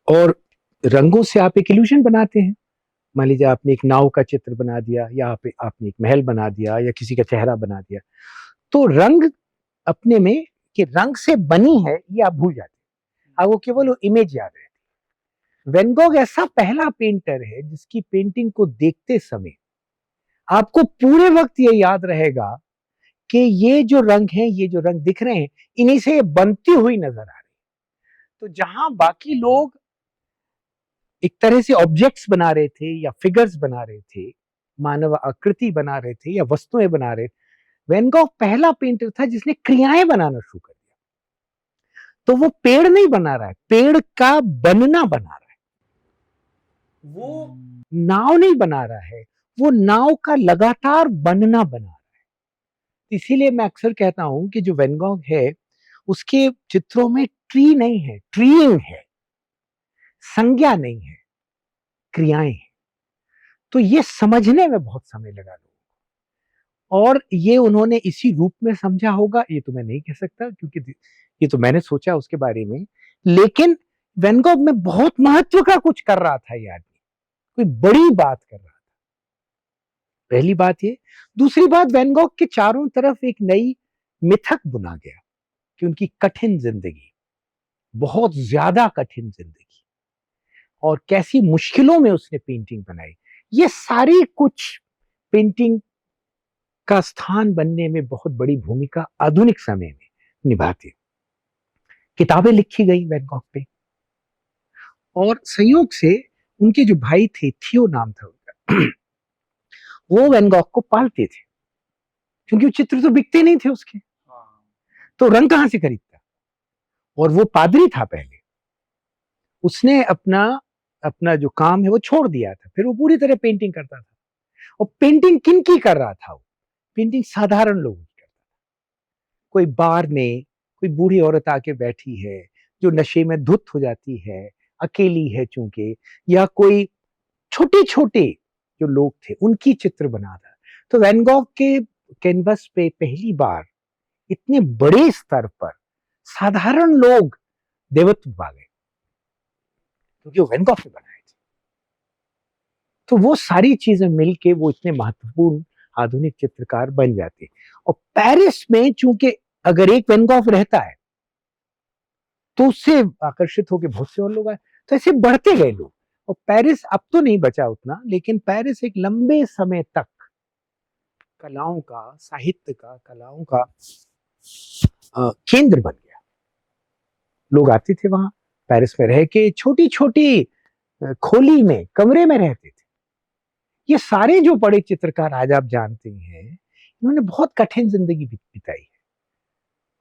और रंगों से आप एक इल्यूजन बनाते हैं। मान लीजिए आपने एक नाव का चित्र बना दिया, या आपने एक महल बना दिया, या किसी का चेहरा बना दिया, तो रंग अपने में कि रंग से बनी है ये आप भूल जाते हैं, आपको केवल वो इमेज याद रहती है। वैन गॉग ऐसा पहला पेंटर है जिसकी पेंटिंग को देखते समय आपको पूरे वक्त ये याद रहेगा कि ये जो रंग है, ये जो रंग दिख रहे हैं, इन्हीं से बनती हुई नजर आ रही है। तो जहां बाकी लोग एक तरह से ऑब्जेक्ट्स बना रहे थे या फिगर्स बना रहे थे, मानव आकृति बना रहे थे या वस्तुएं बना रहे थे, वैन गॉग पहला पेंटर था जिसने क्रियाएं बनाना शुरू कर दिया। तो वो पेड़ नहीं बना रहा है, पेड़ का बनना बना रहा है। वो नाव नहीं बना रहा है, वो नाव का लगातार बनना बना रहा है। इसीलिए मैं अक्सर कहता हूं कि जो वैन गॉग है उसके चित्रों में ट्री नहीं है, ट्रीइंग है, संज्ञा नहीं है, क्रियाएं हैं। तो ये समझने में बहुत समय लगा लोगों को, और ये उन्होंने इसी रूप में समझा होगा, ये तो मैं नहीं कह सकता, क्योंकि ये तो मैंने सोचा उसके बारे में। लेकिन वैन गॉग में बहुत महत्व का कुछ कर रहा था ये आदमी, कोई बड़ी बात कर रहा था। पहली बात ये। दूसरी बात, वैन गॉग के चारों तरफ एक नई मिथक बुना गया कि उनकी कठिन जिंदगी, बहुत ज्यादा कठिन जिंदगी, और कैसी मुश्किलों में उसने पेंटिंग बनाई। ये सारी कुछ पेंटिंग का स्थान बनने में बहुत बड़ी भूमिका आधुनिक समय में निभाती। किताबें लिखी गई वैन गॉग पे, और संयोग से उनके जो भाई थे, थियो नाम था उनका, वो वैन गॉग को पालते थे, क्योंकि वो चित्र तो बिकते नहीं थे उसके, तो रंग कहां से खरीदता। और वो पादरी था पहले, उसने अपना अपना जो काम है वो छोड़ दिया था, फिर वो पूरी तरह पेंटिंग करता था। और पेंटिंग किन की कर रहा था वो? पेंटिंग साधारण लोगों की करता था। कोई बार में कोई बूढ़ी औरत आके बैठी है जो नशे में धुत हो जाती है, अकेली है चूंकि, या कोई छोटे छोटे जो लोग थे उनकी चित्र बना रहा। तो वैन गॉग के कैनवस पे पहली बार इतने बड़े स्तर पर साधारण लोग देवत्व पा गए, क्योंकि वो वैन गॉग ने बनाए थे। तो वो सारी चीजें मिलके वो इतने महत्वपूर्ण आधुनिक चित्रकार बन जाते। और पेरिस में चूंकि अगर एक वैन गॉग रहता है तो उससे आकर्षित होकर बहुत से और लोग आए, तो ऐसे बढ़ते गए लोग। और पेरिस अब तो नहीं बचा उतना, लेकिन पेरिस एक लंबे समय तक कलाओं का, साहित्य का, कलाओं का केंद्र बन गया। लोग आते थे वहां, पेरिस में रह के छोटी छोटी खोली में, कमरे में रहते थे। ये सारे जो बड़े चित्रकार आज आप जानते हैं, इन्होंने बहुत कठिन जिंदगी बिताई है।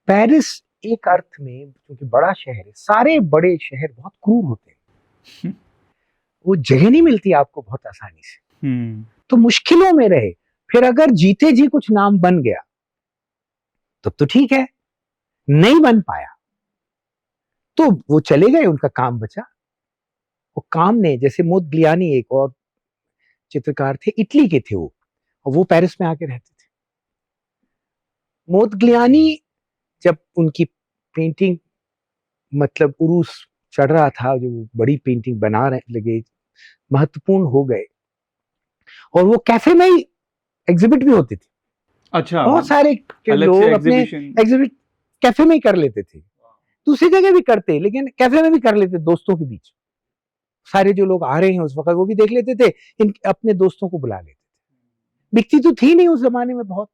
पेरिस एक अर्थ में, क्योंकि बड़ा शहर है, सारे बड़े शहर बहुत क्रूर होते हैं, वो जगह नहीं मिलती आपको बहुत आसानी से, तो मुश्किलों में रहे। फिर अगर जीते जी कुछ नाम बन गया तब तो ठीक है, नहीं बन पाया तो वो चले गए, उनका काम बचा। वो काम ने, जैसे मोदग्लियानी एक और चित्रकार थे, इटली के थे वो, और वो पेरिस में आके रहते थे। मोदग्लियानी जब उनकी पेंटिंग मतलब उरूस चढ़ रहा था, जो बड़ी पेंटिंग बना रहे लगे, महत्वपूर्ण हो गए, और वो कैफे में ही एग्जिबिट भी होती थी। अच्छा, बहुत सारे लोग अपने एग्जिबिट कैफे में ही कर लेते थे, दूसरी जगह भी करते, लेकिन कैफे में भी कर लेते, दोस्तों के बीच। सारे जो लोग आ रहे हैं उस वक्त वो भी देख लेते थे, अपने दोस्तों को बुला लेते थे। बिकती तो थी नहीं उस जमाने में बहुत।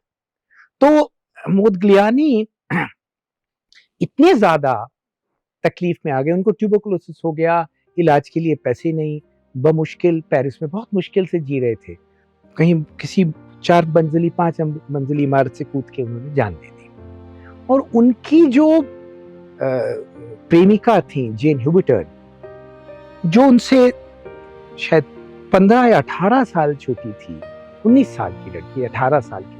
तो मोदग्लियानी इतने ज्यादा तकलीफ में आ गए, उनको ट्यूबरकुलोसिस हो गया, इलाज के लिए पैसे नहीं, बमुश्किल पेरिस में बहुत मुश्किल से जी रहे थे। कहीं किसी 4 मंजिली 5 मंजिली इमारत से कूद के उन्होंने जान दे दी। और उनकी जो प्रेमिका थी जेन ह्यूबिटर्न, जो उनसे शायद 15 या 18 साल छोटी थी, 19 साल की लड़की, 18 साल की लड़की,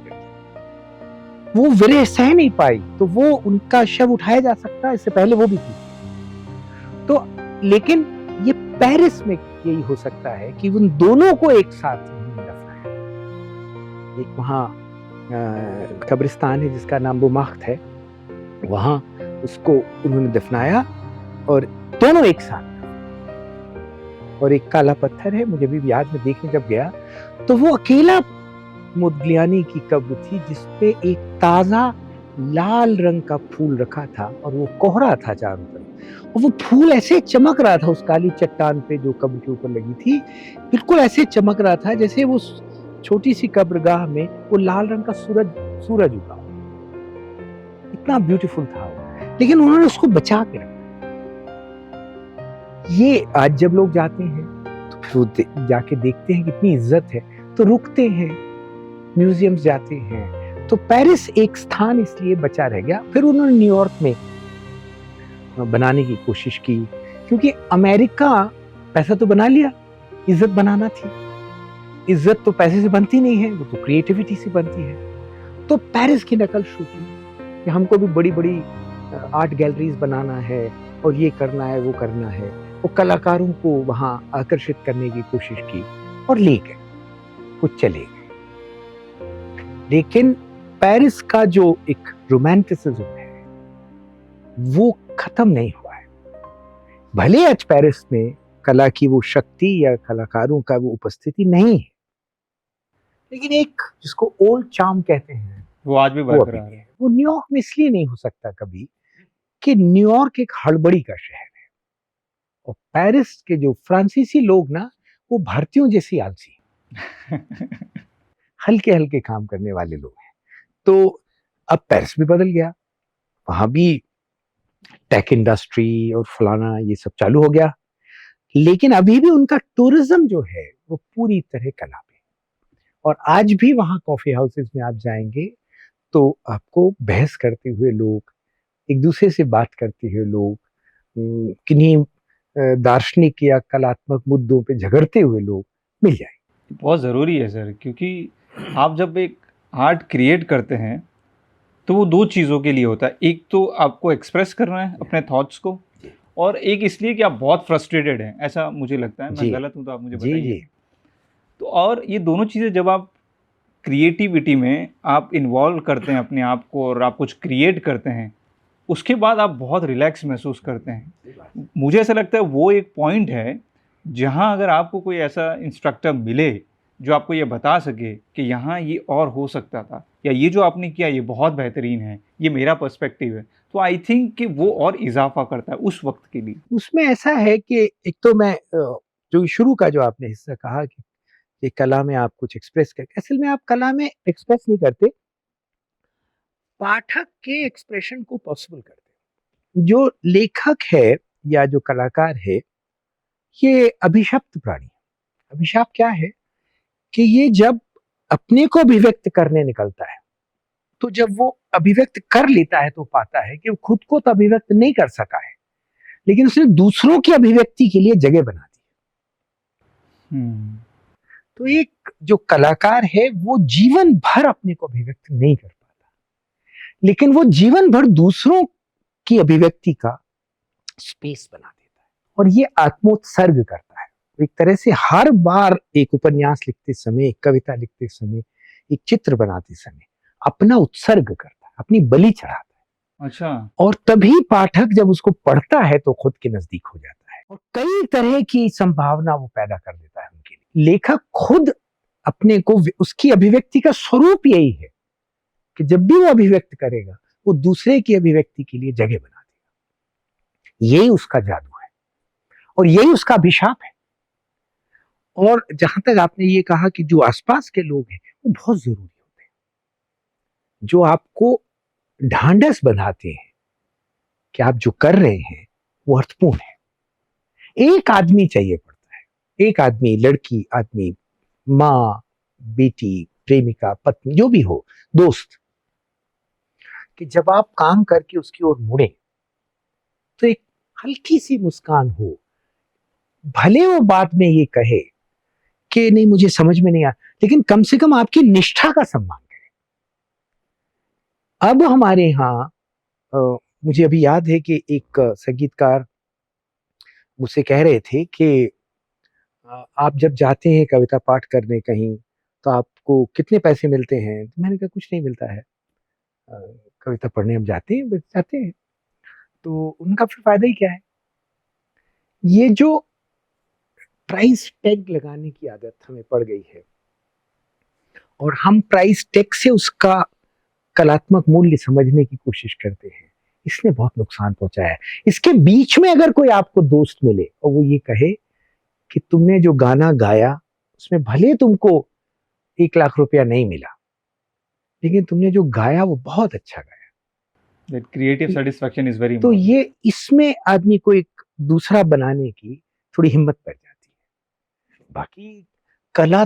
वो विरह सह नहीं पाई, तो वो उनका शव उठाया जा सकता है, इससे पहले वो भी थी। तो लेकिन ये पेरिस में यही हो सकता है कि उन दोनों को एक साथ दफनाया। एक वहां कब्रिस्तान है जिसका नाम बुमाख्त है, वहां उसको उन्होंने दफनाया, और दोनों एक साथ। और एक काला पत्थर है, मुझे भी याद में देखने जब गया तो वो अकेला मोदग्लियानी की कब्र थी जिसपे एक ताजा लाल रंग का फूल रखा था, और वो कोहरा था चारों तरफ, और वो फूल ऐसे चमक रहा था उस काली चट्टान पे जो कब्र के ऊपर लगी थी, बिल्कुल ऐसे चमक रहा था जैसे वो छोटी सी कब्रगाह में वो लाल रंग का सूरज उगा। इतना ब्यूटीफुल था वो, लेकिन उन्होंने उसको बचा के रखा। ये आज जब लोग जाते हैं तो फिर वो जाके देखते हैं कितनी इज्जत है, तो रुकते हैं, म्यूजियम्स जाते हैं। तो पेरिस एक स्थान इसलिए बचा रह गया। फिर उन्होंने न्यूयॉर्क में बनाने की कोशिश की, क्योंकि अमेरिका पैसा तो बना लिया, इज्जत बनाना थी। इज्जत तो पैसे से बनती नहीं है, वो तो क्रिएटिविटी से बनती है। तो पेरिस की नकल शुरू की कि हमको भी बड़ी बड़ी आर्ट गैलरीज बनाना है, और ये करना है, वो करना है। वो कलाकारों को वहां आकर्षित करने की कोशिश की, और ले गए, कुछ चले गए। लेकिन पेरिस का जो एक रोमांटिसिज्म है वो खत्म नहीं हुआ है। भले आज पेरिस में कला की वो शक्ति या कलाकारों का वो उपस्थिति नहीं है, लेकिन एक जिसको ओल्ड चार्म कहते हैं वो आज भी बरकरार है। वो न्यूयॉर्क में इसलिए नहीं हो सकता कभी कि न्यूयॉर्क एक हड़बड़ी का शहर है, और पेरिस के जो फ्रांसीसी लोग ना, वो भारतीयों जैसी आलसी हल्के हल्के काम करने वाले लोग हैं। तो अब पेरिस भी बदल गया, वहां भी टेक इंडस्ट्री और फलाना ये सब चालू हो गया, लेकिन अभी भी उनका टूरिज्म जो है वो पूरी तरह कला पे। और आज भी वहां कॉफी हाउसेस में आप जाएंगे तो आपको बहस करते हुए लोग, एक दूसरे से बात करते हुए लोग, किन्हीं दार्शनिक या कलात्मक मुद्दों पे झगड़ते हुए लोग मिल जाएंगे। बहुत ज़रूरी है सर, क्योंकि आप जब एक आर्ट क्रिएट करते हैं तो वो 2 चीज़ों के लिए होता है। एक तो आपको एक्सप्रेस करना है अपने थॉट्स को, और एक इसलिए कि आप बहुत फ्रस्ट्रेटेड हैं, ऐसा मुझे लगता है। मैं गलत हूँ तो आप मुझे बताइए। तो और ये दोनों चीज़ें जब आप क्रिएटिविटी में आप इन्वॉल्व करते हैं अपने आप को, और आप कुछ क्रिएट करते हैं, उसके बाद आप बहुत रिलैक्स महसूस करते हैं। मुझे ऐसा लगता है वो एक पॉइंट है जहाँ अगर आपको कोई ऐसा इंस्ट्रक्टर मिले जो आपको ये बता सके कि यहाँ ये और हो सकता था, या ये जो आपने किया ये बहुत बेहतरीन है, ये मेरा पर्सपेक्टिव है, तो आई थिंक कि वो और इज़ाफ़ा करता है उस वक़्त के लिए। उसमें ऐसा है कि एक तो मैं जो शुरू का जो आपने हिस्सा कहा कि कला में आप कुछ एक्सप्रेस करके, असल में आप कला में एक्सप्रेस नहीं करते, पाठक के एक्सप्रेशन को पॉसिबल करते। जो लेखक है या जो कलाकार है, ये अभिशप्त प्राणी है। अभिशाप क्या है कि ये जब अपने को अभिव्यक्त करने निकलता है, तो जब वो अभिव्यक्त कर लेता है तो पाता है कि वो खुद को तो अभिव्यक्त नहीं कर सका है, लेकिन उसने दूसरों की अभिव्यक्ति के लिए जगह बना दी। हुँ। तो एक जो कलाकार है वो जीवन भर अपने को अभिव्यक्त नहीं कर पाता, लेकिन वो जीवन भर दूसरों की अभिव्यक्ति का स्पेस बना देता है और ये आत्मोत्सर्ग करता है। एक तरह से हर बार एक उपन्यास लिखते समय, एक कविता लिखते समय, एक चित्र बनाते समय अपना उत्सर्ग करता है, अपनी बलि चढ़ाता है, अच्छा। और तभी पाठक जब उसको पढ़ता है तो खुद के नजदीक हो जाता है और कई तरह की संभावना वो पैदा कर देता है उनके लिए। लेखक खुद अपने को, उसकी अभिव्यक्ति का स्वरूप यही है कि जब भी वो अभिव्यक्त करेगा वो दूसरे की अभिव्यक्ति के लिए जगह बना देगा। यही उसका जादू है और यही उसका अभिशाप है। और जहां तक आपने ये कहा कि जो आसपास के लोग हैं वो बहुत जरूरी होते हैं, जो आपको ढांढस बंधाते हैं कि आप जो कर रहे हैं वो अर्थपूर्ण है। एक आदमी चाहिए पड़ता है, एक आदमी, लड़की, आदमी, माँ, बेटी, प्रेमिका, पत्नी, जो भी हो, दोस्त, कि जब आप काम करके उसकी ओर मुड़े तो एक हल्की सी मुस्कान हो, भले वो बाद में ये कहे कि नहीं मुझे समझ में नहीं आया, लेकिन कम से कम आपकी निष्ठा का सम्मान करे। अब हमारे यहाँ मुझे अभी याद है कि एक संगीतकार मुझसे कह रहे थे कि आप जब जाते हैं कविता पाठ करने कहीं तो आपको कितने पैसे मिलते हैं? तो मैंने कहा कुछ नहीं मिलता है। अ, कविता पढ़ने हम जाते हैं, बस जाते हैं। तो उनका फिर फायदा ही क्या है? ये जो प्राइस टैग लगाने की आदत हमें पड़ गई है और हम प्राइस टैग से उसका कलात्मक मूल्य समझने की कोशिश करते हैं, इसने बहुत नुकसान पहुंचाया है। इसके बीच में अगर कोई आपको दोस्त मिले और वो ये कहे कि तुमने जो गाना गाया उसमें भले तुमको 1 लाख रुपया नहीं मिला, लेकिन तुमने जो गाया वो बहुत अच्छा गाया, that creative satisfaction is very तो इम्पोर्टेंट। ये इसमें आदमी को एक दूसरा बनाने की थोड़ी हिम्मत पड़ जाती है। बाकी कला